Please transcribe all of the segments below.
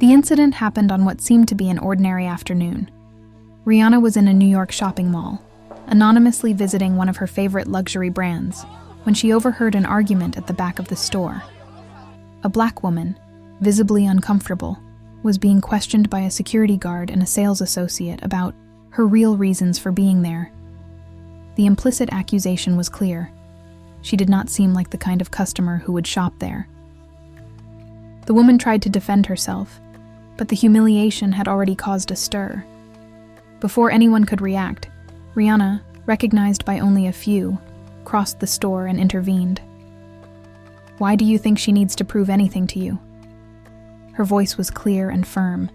The incident happened on what seemed to be an ordinary afternoon. Rihanna was in a New York shopping mall, anonymously visiting one of her favorite luxury brands, when she overheard an argument at the back of the store. A black woman, visibly uncomfortable, was being questioned by a security guard and a sales associate about her real reasons for being there. The implicit accusation was clear. She did not seem like the kind of customer who would shop there. The woman tried to defend herself, but the humiliation had already caused a stir. Before anyone could react, Rihanna, recognized by only a few, crossed the store and intervened. "Why do you think she needs to prove anything to you?" Her voice was clear and firm,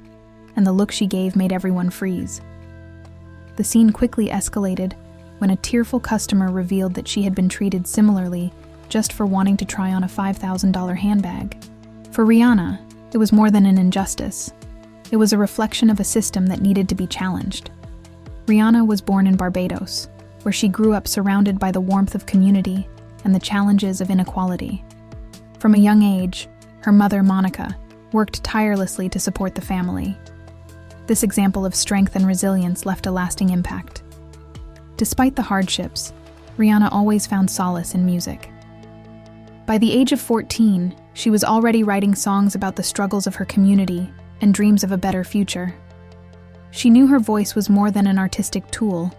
and the look she gave made everyone freeze. The scene quickly escalated when a tearful customer revealed that she had been treated similarly just for wanting to try on a $5,000 handbag. For Rihanna, it was more than an injustice. It was a reflection of a system that needed to be challenged. Rihanna was born in Barbados, where she grew up surrounded by the warmth of community and the challenges of inequality. From a young age, her mother, Monica, worked tirelessly to support the family. This example of strength and resilience left a lasting impact. Despite the hardships, Rihanna always found solace in music. By the age of 14, she was already writing songs about the struggles of her community and dreams of a better future. She knew her voice was more than an artistic tool.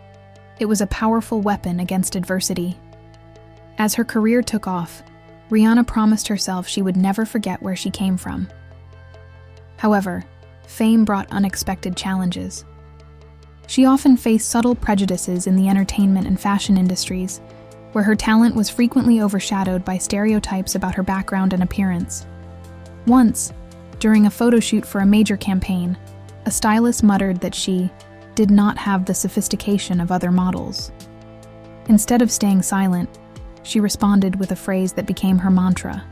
It was a powerful weapon against adversity. As her career took off, Rihanna promised herself she would never forget where she came from. However, fame brought unexpected challenges. She often faced subtle prejudices in the entertainment and fashion industries, where her talent was frequently overshadowed by stereotypes about her background and appearance. Once, during a photo shoot for a major campaign, a stylist muttered that she did not have the sophistication of other models. Instead of staying silent, she responded with a phrase that became her mantra.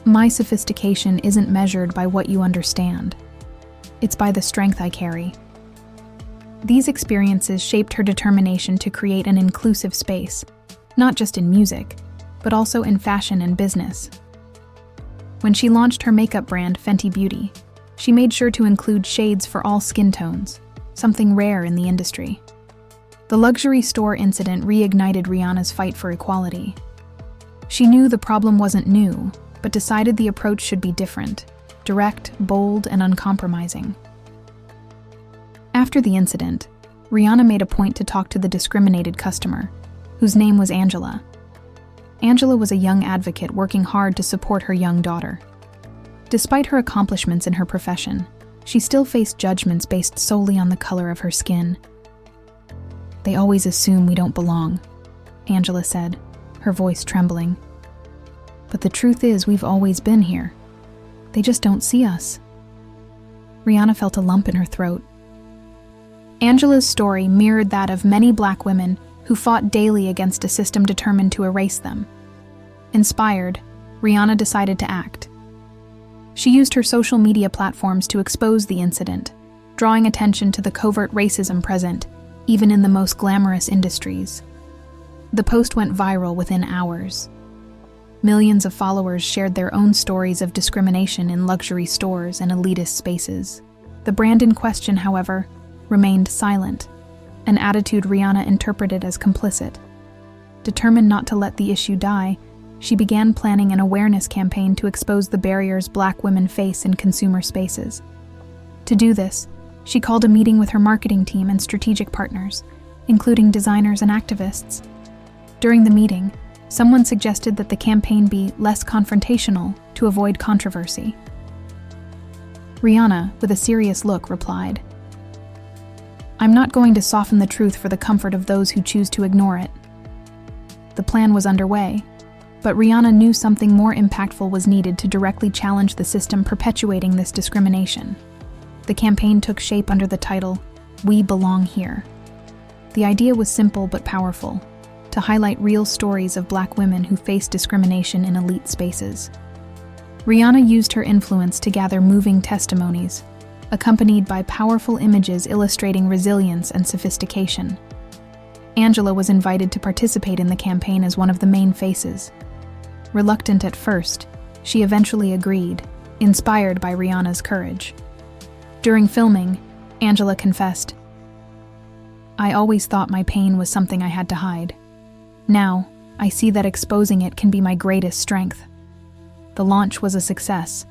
"My sophistication isn't measured by what you understand. It's by the strength I carry." These experiences shaped her determination to create an inclusive space, not just in music, but also in fashion and business. When she launched her makeup brand, Fenty Beauty, she made sure to include shades for all skin tones, something rare in the industry. The luxury store incident reignited Rihanna's fight for equality. She knew the problem wasn't new, but decided the approach should be different, direct, bold, and uncompromising. After the incident, Rihanna made a point to talk to the discriminated customer, whose name was Angela. Angela was a young advocate working hard to support her young daughter. Despite her accomplishments in her profession, she still faced judgments based solely on the color of her skin. "They always assume we don't belong," Angela said, her voice trembling. "But the truth is we've always been here. They just don't see us." Rihanna felt a lump in her throat. Angela's story mirrored that of many Black women who fought daily against a system determined to erase them. Inspired, Rihanna decided to act. She used her social media platforms to expose the incident, drawing attention to the covert racism present, even in the most glamorous industries. The post went viral within hours. Millions of followers shared their own stories of discrimination in luxury stores and elitist spaces. The brand in question, however, remained silent, an attitude Rihanna interpreted as complicit. Determined not to let the issue die, she began planning an awareness campaign to expose the barriers Black women face in consumer spaces. To do this, she called a meeting with her marketing team and strategic partners, including designers and activists. During the meeting, someone suggested that the campaign be less confrontational to avoid controversy. Rihanna, with a serious look, replied, "I'm not going to soften the truth for the comfort of those who choose to ignore it." The plan was underway, but Rihanna knew something more impactful was needed to directly challenge the system perpetuating this discrimination. The campaign took shape under the title, "We Belong Here." The idea was simple but powerful, to highlight real stories of Black women who face discrimination in elite spaces. Rihanna used her influence to gather moving testimonies, accompanied by powerful images illustrating resilience and sophistication. Angela was invited to participate in the campaign as one of the main faces. Reluctant at first, she eventually agreed, inspired by Rihanna's courage. During filming, Angela confessed, "I always thought my pain was something I had to hide. Now, I see that exposing it can be my greatest strength." The launch was a success.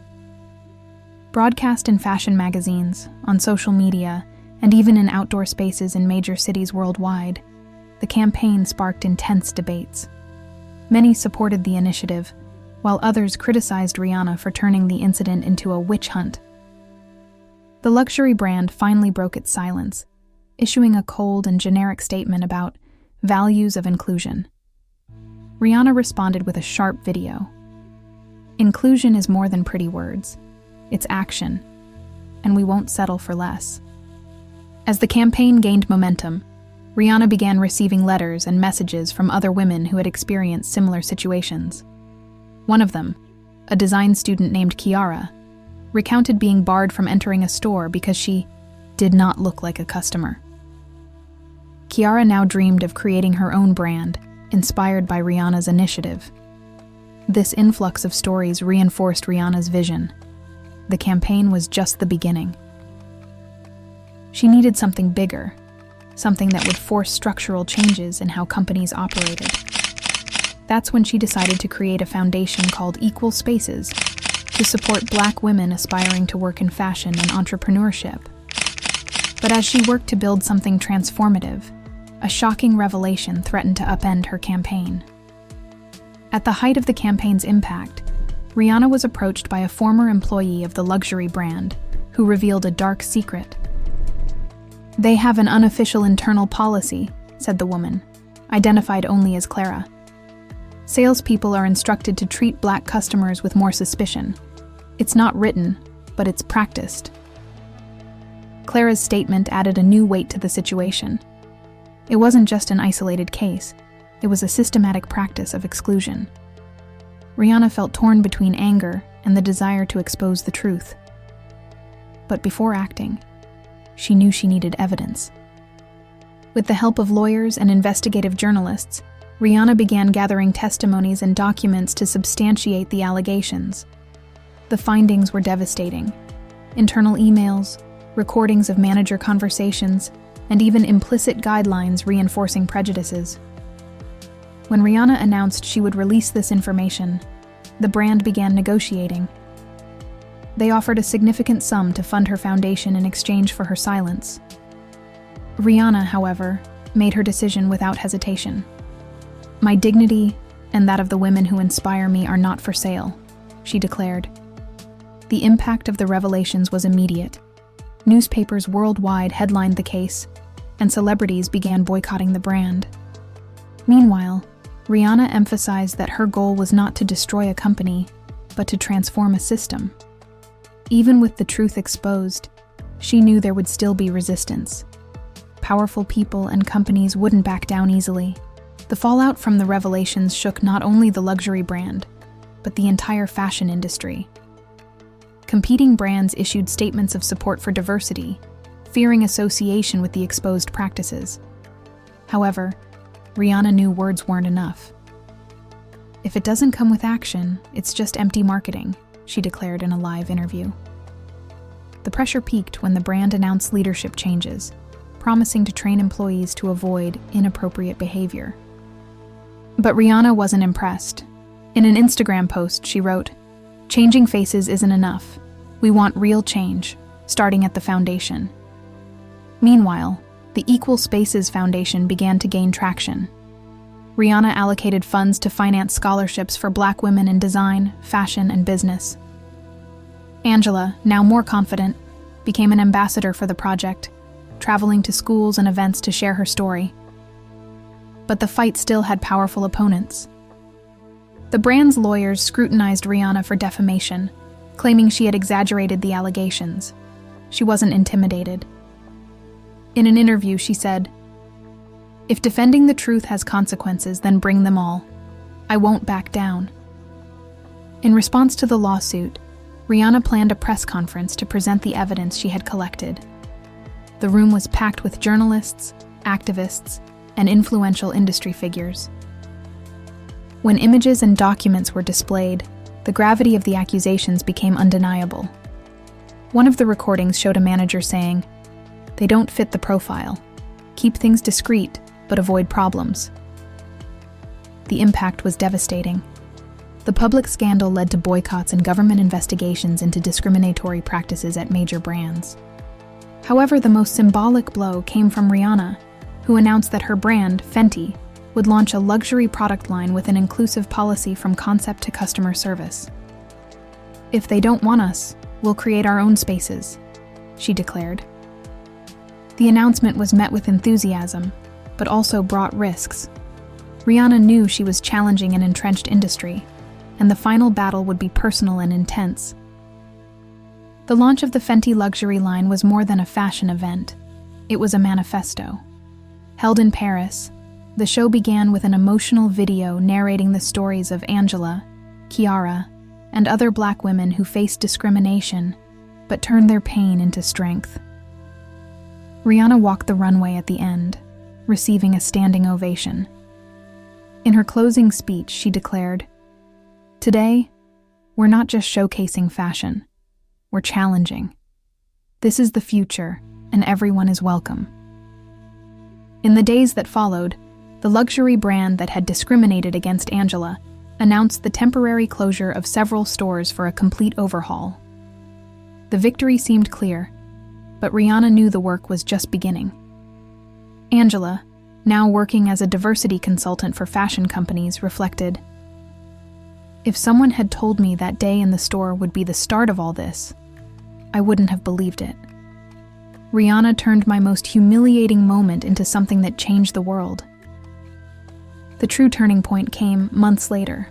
Broadcast in fashion magazines, on social media, and even in outdoor spaces in major cities worldwide, the campaign sparked intense debates. Many supported the initiative, while others criticized Rihanna for turning the incident into a witch hunt. The luxury brand finally broke its silence, issuing a cold and generic statement about values of inclusion. Rihanna responded with a sharp video. "Inclusion is more than pretty words. It's action, and we won't settle for less." As the campaign gained momentum, Rihanna began receiving letters and messages from other women who had experienced similar situations. One of them, a design student named Kiara, recounted being barred from entering a store because she did not look like a customer. Kiara now dreamed of creating her own brand, inspired by Rihanna's initiative. This influx of stories reinforced Rihanna's vision. The campaign was just the beginning. She needed something bigger, something that would force structural changes in how companies operated. That's when she decided to create a foundation called Equal Spaces to support Black women aspiring to work in fashion and entrepreneurship. But as she worked to build something transformative, a shocking revelation threatened to upend her campaign. At the height of the campaign's impact, Rihanna was approached by a former employee of the luxury brand who revealed a dark secret. "They have an unofficial internal policy," said the woman, identified only as Clara. "Salespeople are instructed to treat Black customers with more suspicion. It's not written, but it's practiced." Clara's statement added a new weight to the situation. It wasn't just an isolated case, it was a systematic practice of exclusion. Rihanna felt torn between anger and the desire to expose the truth. But before acting, she knew she needed evidence. With the help of lawyers and investigative journalists, Rihanna began gathering testimonies and documents to substantiate the allegations. The findings were devastating. Internal emails, recordings of manager conversations, and even implicit guidelines reinforcing prejudices. When Rihanna announced she would release this information, the brand began negotiating. They offered a significant sum to fund her foundation in exchange for her silence. Rihanna, however, made her decision without hesitation. "My dignity and that of the women who inspire me are not for sale," she declared. The impact of the revelations was immediate. Newspapers worldwide headlined the case, and celebrities began boycotting the brand. Meanwhile, Rihanna emphasized that her goal was not to destroy a company, but to transform a system. Even with the truth exposed, she knew there would still be resistance. Powerful people and companies wouldn't back down easily. The fallout from the revelations shook not only the luxury brand, but the entire fashion industry. Competing brands issued statements of support for diversity, fearing association with the exposed practices. However, Rihanna knew words weren't enough. "If it doesn't come with action, it's just empty marketing," she declared in a live interview. The pressure peaked when the brand announced leadership changes, promising to train employees to avoid inappropriate behavior. But Rihanna wasn't impressed. In an Instagram post, she wrote, "Changing faces isn't enough. We want real change, starting at the foundation." Meanwhile, the Equal Spaces Foundation began to gain traction. Rihanna allocated funds to finance scholarships for Black women in design, fashion, and business. Angela, now more confident, became an ambassador for the project, traveling to schools and events to share her story. But the fight still had powerful opponents. The brand's lawyers scrutinized Rihanna for defamation, claiming she had exaggerated the allegations. She wasn't intimidated. In an interview, she said, "If defending the truth has consequences, then bring them all. I won't back down." In response to the lawsuit, Rihanna planned a press conference to present the evidence she had collected. The room was packed with journalists, activists, and influential industry figures. When images and documents were displayed, The gravity of the accusations became undeniable. One of the recordings showed a manager saying, "They don't fit the profile. Keep things discreet, but avoid problems." The impact was devastating. The public scandal led to boycotts and government investigations into discriminatory practices at major brands. However, the most symbolic blow came from Rihanna, who announced that her brand, Fenty, would launch a luxury product line with an inclusive policy from concept to customer service. "If they don't want us, we'll create our own spaces," she declared. The announcement was met with enthusiasm, but also brought risks. Rihanna knew she was challenging an entrenched industry, and the final battle would be personal and intense. The launch of the Fenty luxury line was more than a fashion event. It was a manifesto. Held in Paris, the show began with an emotional video narrating the stories of Angela, Kiara, and other Black women who faced discrimination but turned their pain into strength. Rihanna walked the runway at the end, receiving a standing ovation. In her closing speech, she declared, "Today, we're not just showcasing fashion, we're challenging. This is the future, and everyone is welcome." In the days that followed, the luxury brand that had discriminated against Angela announced the temporary closure of several stores for a complete overhaul. The victory seemed clear, but Rihanna knew the work was just beginning. Angela, now working as a diversity consultant for fashion companies, reflected, "If someone had told me that day in the store would be the start of all this, I wouldn't have believed it. Rihanna turned my most humiliating moment into something that changed the world." The true turning point came months later.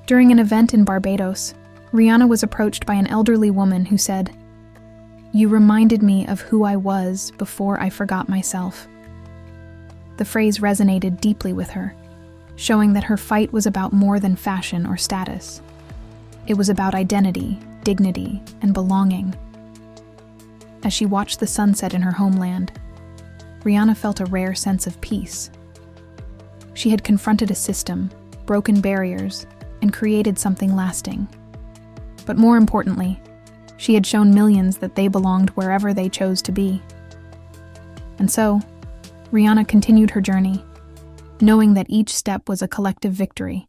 During an event in Barbados, Rihanna was approached by an elderly woman who said, "You reminded me of who I was before I forgot myself." The phrase resonated deeply with her, showing that her fight was about more than fashion or status. It was about identity, dignity, and belonging. As she watched the sunset in her homeland, Rihanna felt a rare sense of peace. She had confronted a system, broken barriers, and created something lasting. But more importantly, she had shown millions that they belonged wherever they chose to be. And so, Rihanna continued her journey, knowing that each step was a collective victory.